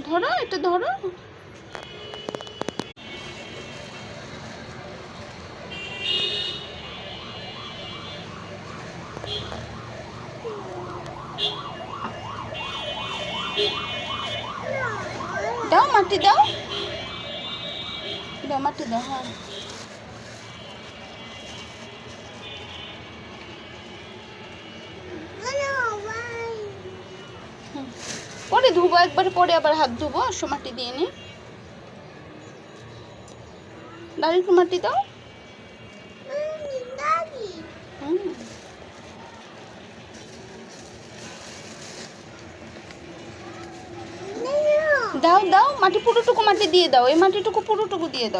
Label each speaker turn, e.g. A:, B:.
A: ধরো, এটা ধরো। দাও, মাটি দাও, দাও মাটি দাও। হ্যাঁ, পরে ধুবো, একবারে পরে আবার হাত ধুবো, আসো মাটি দিয়ে নি। দাঁড়িয়ে একটু মাটি দাও। দাও দাও, মাটি পুরোটুকু মাটি দিয়ে দাও, এই মাটিটুকু পুরোটুকু দিয়ে দাও।